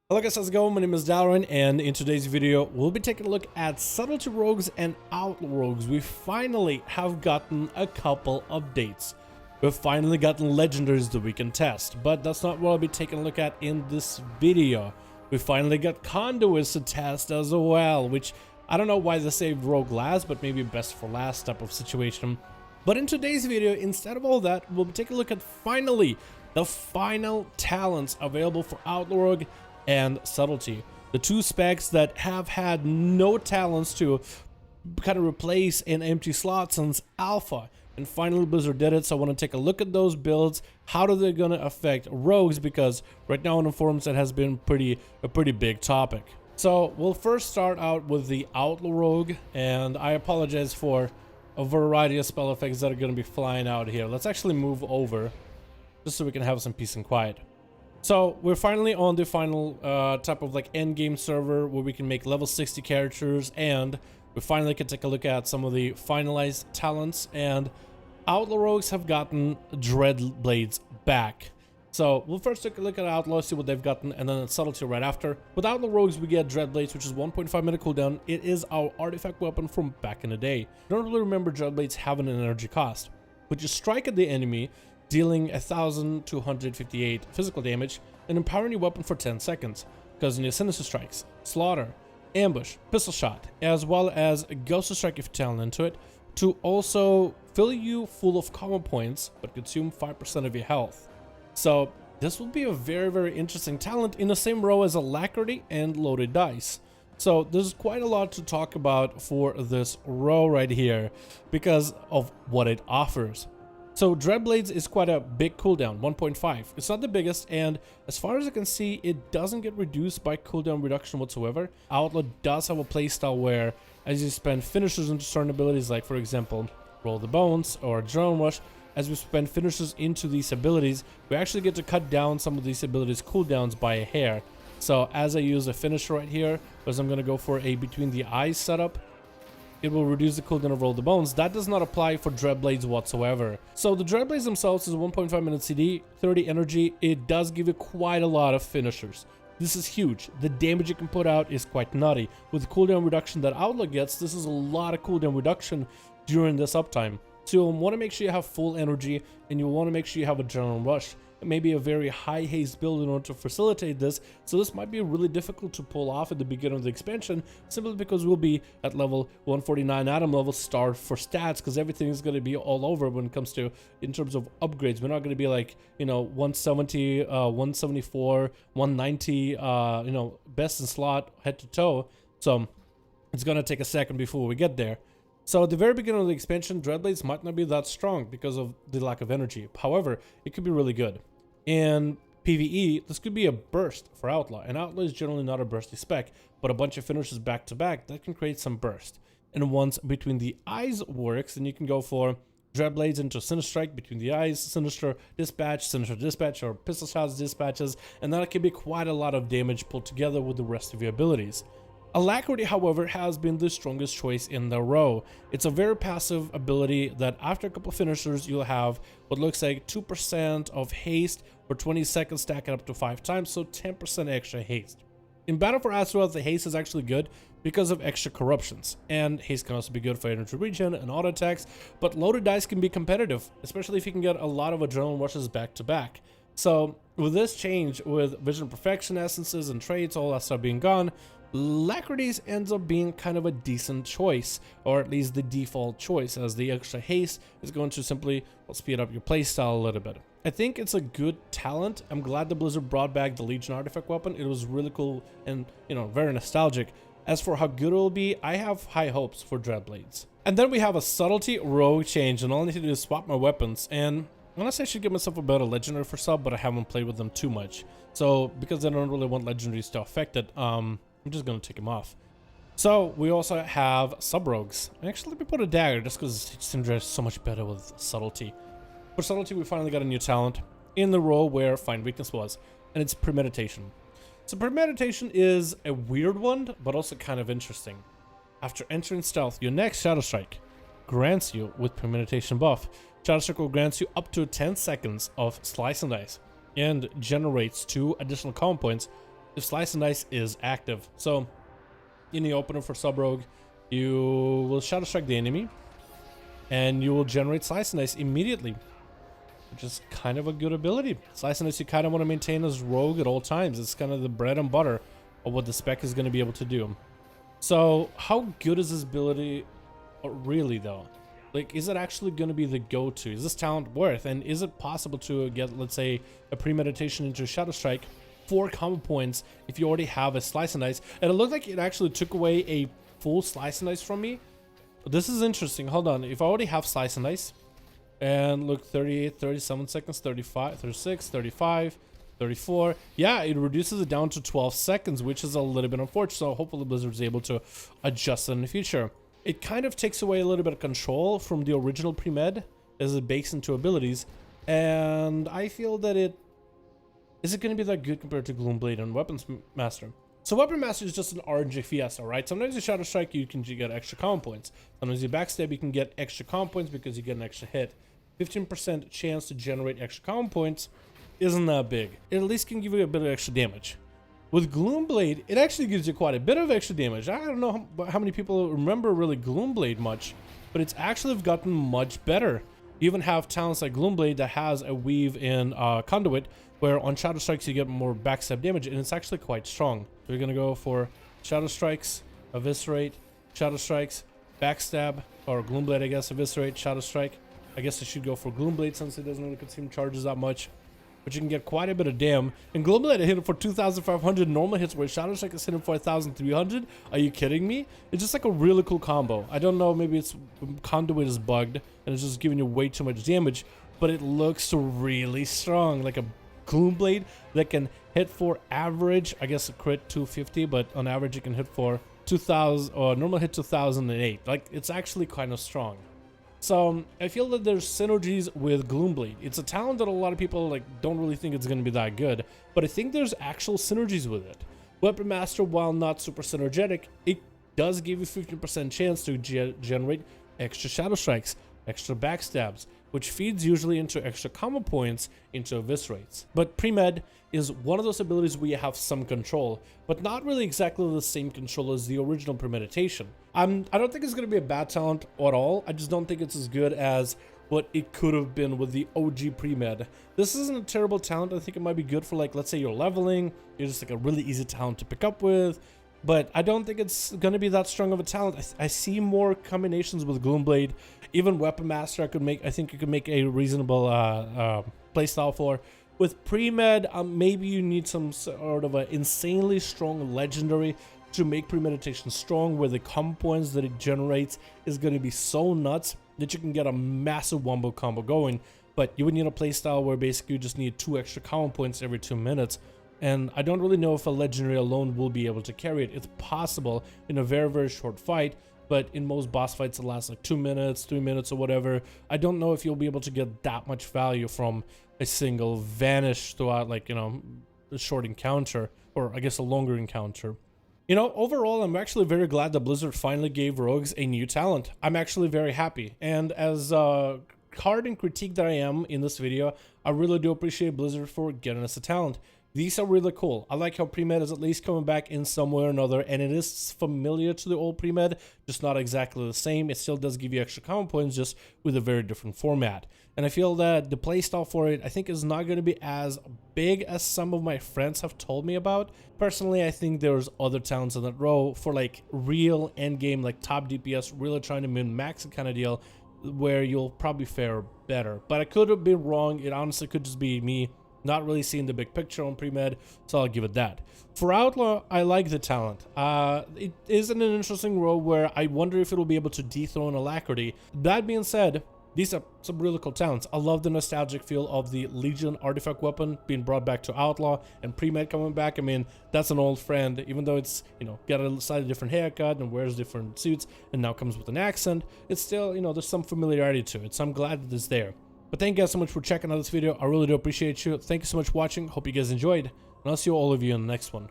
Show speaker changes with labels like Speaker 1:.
Speaker 1: Hello guys, how's it going? My name is Dalaran, and in today's video we'll be taking a look at Subtlety Rogues and Outlaw Rogues. We finally have gotten a couple updates. We've finally gotten legendaries that we can test, but that's not what I'll be taking a look at in this video. We finally got conduits to test as well, which I don't know why they saved Rogue last, but maybe best for last type of situation. But in today's video, instead of all that, we'll be taking a look at finally the final talents available for Outlaw Rogue and Subtlety, the two specs that have had no talents to kind of replace an empty slot since alpha, and finally Blizzard did it. So I want to take a look at those builds. How are they going to affect rogues, because right now on the forums that has been a pretty big topic. So we'll first start out with the Outlaw Rogue, and I apologize for a variety of spell effects that are going to be flying out here. Let's actually move over just so we can have some peace and quiet. So we're finally on the final type of like end game server where we can make level 60 characters, and we finally can take a look at some of the finalized talents. And Outlaw Rogues have gotten Dreadblades back. So we'll first take a look at Outlaw, see what they've gotten, and then Subtlety right after. With Outlaw Rogues we get Dreadblades, which is 1.5 minute cooldown. It is our artifact weapon from back in the day. I don't really remember Dreadblades having an energy cost, but you strike at the enemy, dealing 1,258 physical damage, and empowering your weapon for 10 seconds, causing your sinister strikes, slaughter, ambush, pistol shot, as well as a ghost strike if you talent into it, to also fill you full of combo points but consume 5% of your health. So this will be a very interesting talent in the same row as Alacrity and Loaded Dice. So there's quite a lot to talk about for this row right here because of what it offers. So Dreadblades is quite a big cooldown, 1.5. It's not the biggest, and as far as I can see, it doesn't get reduced by cooldown reduction whatsoever. Outlaw does have a playstyle where, as you spend finishers into certain abilities, like for example, Roll the Bones or Drone Rush, as we spend finishers into these abilities, we actually get to cut down some of these abilities' cooldowns by a hair. So as I use a finisher right here, because I'm going to go for a Between the Eyes setup, it will reduce the cooldown of Roll the Bones. That does not apply for Dreadblades whatsoever. So the Dreadblades themselves is a 1.5 minute CD, 30 energy. It does give you quite a lot of finishers. This is huge. The damage you can put out is quite nutty. With the cooldown reduction that Outlaw gets, this is a lot of cooldown reduction during this uptime. So you'll want to make sure you have full energy, and you'll want to make sure you have a General Rush. It may be a very high haste build in order to facilitate this, so this might be really difficult to pull off at the beginning of the expansion, simply because we'll be at level 149 Atom level starved for stats, because everything is going to be all over when it comes to, in terms of upgrades. We're not going to be like, you know, 170, 174, 190, you know, best in slot head to toe. So it's going to take a second before we get there. So at the very beginning of the expansion, Dreadblades might not be that strong because of the lack of energy. However, it could be really good. In PvE, this could be a burst for Outlaw, and Outlaw is generally not a bursty spec, but a bunch of finishers back to back that can create some burst. And once Between the Eyes works, then you can go for Dreadblades into Sinister Strike, Between the Eyes, Sinister Dispatch, or Pistol Shots Dispatches, and that can be quite a lot of damage pulled together with the rest of your abilities. Alacrity, however, has been the strongest choice in the row. It's a very passive ability that after a couple of finishers, you'll have what looks like 2% of haste for 20 seconds, stacking up to 5 times, so 10% extra haste. In Battle for Azeroth, the haste is actually good because of extra corruptions, and haste can also be good for energy regen and auto attacks, but Loaded Dice can be competitive, especially if you can get a lot of adrenaline rushes back to back. So with this change, with Vision Perfection essences and traits, all that stuff being gone, Alacrities ends up being kind of a decent choice, or at least the default choice, as the extra haste is going to simply speed up your playstyle a little bit. I think it's a good talent. I'm glad the Blizzard brought back the Legion artifact weapon. It was really cool and, you know, very nostalgic. As for how good it will be, I have high hopes for Dreadblades. And then we have a Subtlety Rogue change, and all I need to do is swap my weapons. And honestly, I should give myself a better legendary for sub, but I haven't played with them too much. So because I don't really want legendaries to affect it, I'm just going to take him off. So we also have sub-rogues. Actually, let me put a dagger just because it seems so much better with Subtlety. For Subtlety, we finally got a new talent in the role where Find Weakness was, and it's Premeditation. So Premeditation is a weird one, but also kind of interesting. After entering stealth, your next Shadow Strike grants you with Premeditation buff. Shadow Strike grants you up to 10 seconds of Slice and Dice, and generates 2 additional combo points if Slice and Dice is active. So in the opener for Sub Rogue, you will Shadow Strike the enemy, and you will generate Slice and Dice immediately, which is kind of a good ability. Slice and Dice you kind of want to maintain as Rogue at all times. It's kind of the bread and butter of what the spec is going to be able to do. So how good is this ability really though? Like, is it actually going to be the go-to? Is this talent worth? And is it possible to get, let's say, a premeditation into Shadow Strike 4 combo points if you already have a Slice and Dice? And it looked like it actually took away a full Slice and Dice from me. This is interesting. Hold on. If I already have Slice and Dice, and look, 38, 37 seconds, 35, 36, 35, 34. Yeah, it reduces it down to 12 seconds, which is a little bit unfortunate. So hopefully Blizzard's able to adjust it in the future. It kind of takes away a little bit of control from the original pre-med as it bakes into abilities. And I feel that is it going to be that good compared to Gloomblade and Weapons Master? So Weapon Master is just an RNG fiesta, right? Sometimes you Shadow Strike, you can get extra common points. Sometimes you Backstab, you can get extra common points because you get an extra hit. 15% chance to generate extra common points isn't that big. It at least can give you a bit of extra damage. With Gloomblade, it actually gives you quite a bit of extra damage. I don't know how many people remember really Gloomblade much, but it's actually gotten much better. You even have talents like Gloomblade that has a weave in Conduit, where on Shadow Strikes you get more backstab damage, and it's actually quite strong. So we're gonna go for Shadow Strikes, Eviscerate, Shadow Strikes, Backstab, or Gloomblade, I guess, Eviscerate, Shadow Strike. I guess I should go for Gloomblade since it doesn't really consume charges that much. But you can get quite a bit of dam. And Gloomblade hit it for 2,500 normal hits, where Shadow Strike is hitting for 1,300. Are you kidding me? It's just like a really cool combo. I don't know, maybe it's Conduit is bugged and it's just giving you way too much damage, but it looks really strong. Like a Gloomblade that can hit for average, I guess a crit 250, but on average it can hit for 2,000, or normal hit 2,008. Like, it's actually kind of strong. So I feel that there's synergies with Gloomblade. It's a talent that a lot of people like don't really think it's going to be that good, but I think there's actual synergies with it. Weapon Master, while not super synergetic, it does give you 15% chance to generate extra Shadow Strikes, extra Backstabs, which feeds usually into extra combo points into Eviscerates. But Pre-Med is one of those abilities where you have some control, but not really exactly the same control as the original Premeditation. I don't think it's going to be a bad talent at all. I just don't think it's as good as what it could have been with the OG Pre-Med. This isn't a terrible talent. I think it might be good for, like, let's say you're leveling. You're just like a really easy talent to pick up with. But I don't think it's going to be that strong of a talent. I see more combinations with Gloomblade. Even Weapon Master, I think you could make a reasonable playstyle for. With Pre-Med, maybe you need some sort of an insanely strong legendary to make Premeditation strong, where the combo points that it generates is going to be so nuts that you can get a massive wombo combo going. But you would need a playstyle where basically you just need 2 extra combo points every 2 minutes. And I don't really know if a legendary alone will be able to carry it. It's possible in a very, very short fight, but in most boss fights it lasts like 2 minutes, 3 minutes or whatever. I don't know if you'll be able to get that much value from a single vanish throughout, like, you know, a short encounter, or I guess a longer encounter. You know, overall, I'm actually very glad that Blizzard finally gave rogues a new talent. I'm actually very happy. And as hard and critique that I am in this video, I really do appreciate Blizzard for getting us a talent. These are really cool. I like how Pre-Med is at least coming back in some way or another, and it is familiar to the old Pre-Med, just not exactly the same. It still does give you extra common points, just with a very different format. And I feel that the playstyle for it, I think, is not going to be as big as some of my friends have told me about. Personally, I think there's other talents in that row for like real endgame, like top DPS, really trying to min-max it kind of deal, where you'll probably fare better. But I could have been wrong. It honestly could just be me not really seeing the big picture on Pre-Med, so I'll give it that. For Outlaw, I like the talent. It is in an interesting role where I wonder if it'll be able to dethrone Alacrity. That being said, these are some really cool talents. I love the nostalgic feel of the Legion artifact weapon being brought back to Outlaw, and Pre-Med coming back. I mean, that's an old friend, even though it's, you know, got a slightly different haircut and wears different suits and now comes with an accent. It's still, you know, there's some familiarity to it, so I'm glad that it's there. But thank you guys so much for checking out this video. I really do appreciate you. Thank you so much for watching. Hope you guys enjoyed. And I'll see all of you in the next one.